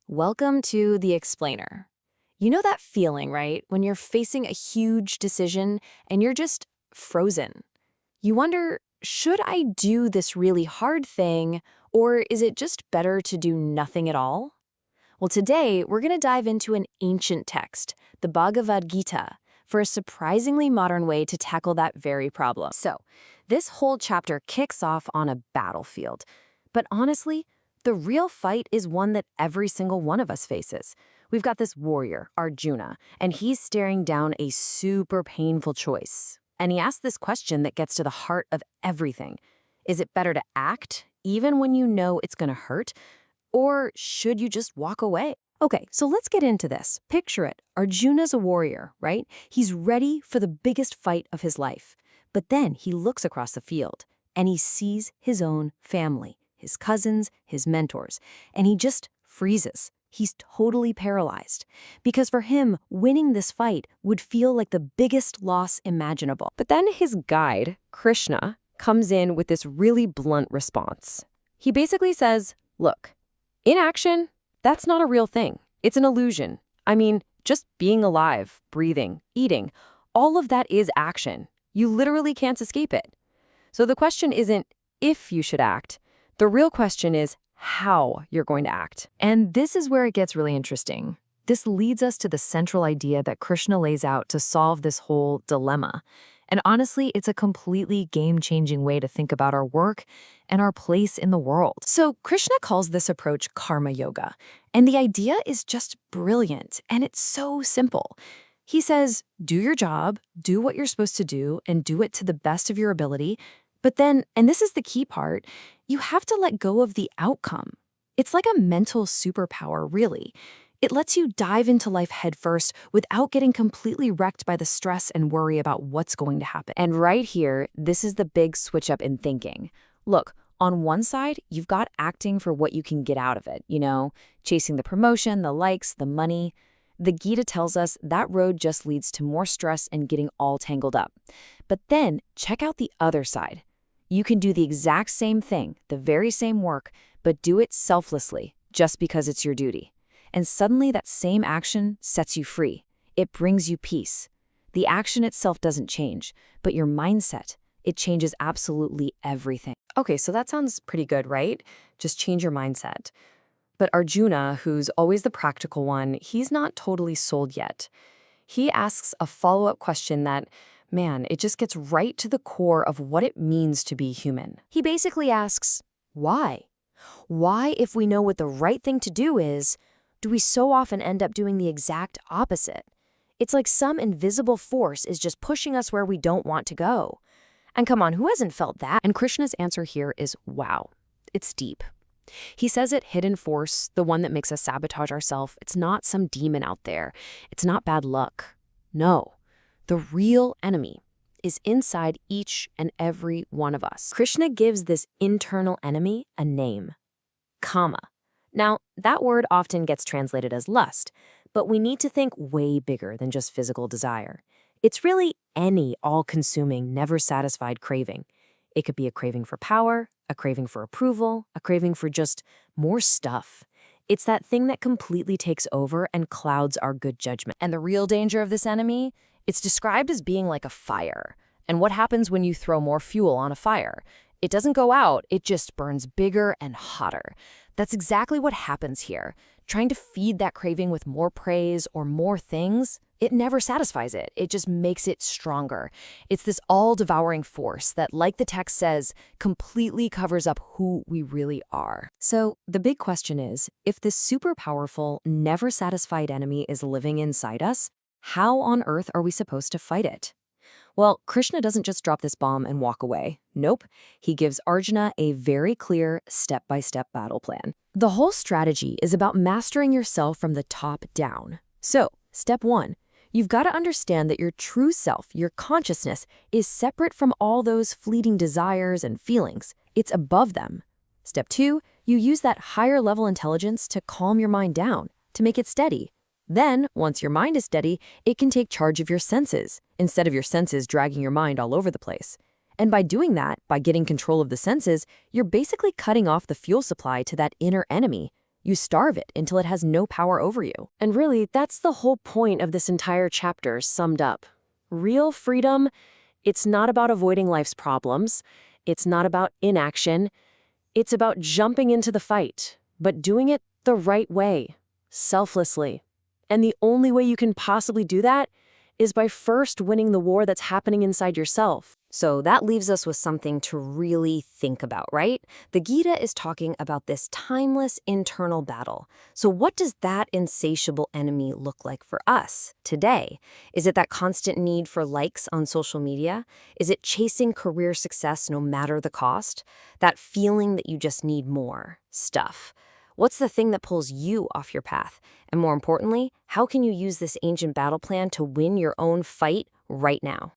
Welcome to The Explainer. You know that feeling, right? When you're facing a huge decision and you're just frozen. You wonder, should I do this really hard thing, or is it just better to do nothing at all? Well, today we're going to dive into an ancient text, the Bhagavad Gita, for a surprisingly modern way to tackle that very problem. So, this whole chapter kicks off on a battlefield. But honestly, the real fight is one that every single one of us faces. We've got this warrior, Arjuna, and he's staring down a super painful choice. And he asks this question that gets to the heart of everything. Is it better to act, even when you know it's going to hurt? Or should you just walk away? Okay, so let's get into this. Picture it. Arjuna's a warrior, right? He's ready for the biggest fight of his life. But then he looks across the field, and he sees his own family, his cousins, his mentors, and he just freezes. He's totally paralyzed. Because for him, winning this fight would feel like the biggest loss imaginable. But then his guide, Krishna, comes in with this really blunt response. He basically says, look, inaction, that's not a real thing. It's an illusion. I mean, just being alive, breathing, eating, all of that is action. You literally can't escape it. So the question isn't if you should act. The real question is how you're going to act. And this is where it gets really interesting. This leads us to the central idea that Krishna lays out to solve this whole dilemma. And honestly, it's a completely game-changing way to think about our work and our place in the world. So Krishna calls this approach karma yoga. And the idea is just brilliant, and it's so simple. He says, do your job, do what you're supposed to do, and do it to the best of your ability. But then, and this is the key part, you have to let go of the outcome. It's like a mental superpower, really. It lets you dive into life headfirst without getting completely wrecked by the stress and worry about what's going to happen. And right here, this is the big switch up in thinking. Look, on one side, you've got acting for what you can get out of it, chasing the promotion, the likes, the money. The Gita tells us that road just leads to more stress and getting all tangled up. But then, check out the other side. You can do the exact same thing, the very same work, but do it selflessly, just because it's your duty. And suddenly that same action sets you free. It brings you peace. The action itself doesn't change, but your mindset, it changes absolutely everything. Okay, so that sounds pretty good, right? Just change your mindset. But Arjuna, who's always the practical one, he's not totally sold yet. He asks a follow-up question that, man, it just gets right to the core of what it means to be human. He basically asks, why? Why, if we know what the right thing to do is, do we so often end up doing the exact opposite? It's like some invisible force is just pushing us where we don't want to go. And come on, who hasn't felt that? And Krishna's answer here is, wow, it's deep. He says it hidden force, the one that makes us sabotage ourselves. It's not some demon out there. It's not bad luck. No, the real enemy is inside each and every one of us. Krishna gives this internal enemy a name, kama. Now, that word often gets translated as lust, but we need to think way bigger than just physical desire. It's really any all-consuming, never-satisfied craving. It could be a craving for power, a craving for approval, a craving for just more stuff. It's that thing that completely takes over and clouds our good judgment. And the real danger of this enemy? It's described as being like a fire. And what happens when you throw more fuel on a fire? It doesn't go out, it just burns bigger and hotter. That's exactly what happens here. Trying to feed that craving with more praise or more things, it never satisfies it. It just makes it stronger. It's this all-devouring force that, like the text says, completely covers up who we really are. So the big question is, if this super powerful, never satisfied enemy is living inside us, how on earth are we supposed to fight it? Well, Krishna doesn't just drop this bomb and walk away. Nope. He gives Arjuna a very clear step-by-step battle plan. The whole strategy is about mastering yourself from the top down. So, step 1, you've got to understand that your true self, your consciousness, is separate from all those fleeting desires and feelings. It's above them. Step 2, you use that higher level intelligence to calm your mind down, to make it steady. Then, once your mind is steady, it can take charge of your senses, instead of your senses dragging your mind all over the place. And by doing that, by getting control of the senses, you're basically cutting off the fuel supply to that inner enemy. You starve it until it has no power over you. And really, that's the whole point of this entire chapter summed up. Real freedom, it's not about avoiding life's problems. It's not about inaction. It's about jumping into the fight, but doing it the right way, selflessly. And the only way you can possibly do that is by first winning the war that's happening inside yourself. So that leaves us with something to really think about, right? The Gita is talking about this timeless internal battle. So what does that insatiable enemy look like for us today? Is it that constant need for likes on social media? Is it chasing career success no matter the cost? That feeling that you just need more stuff? What's the thing that pulls you off your path? And more importantly, how can you use this ancient battle plan to win your own fight right now?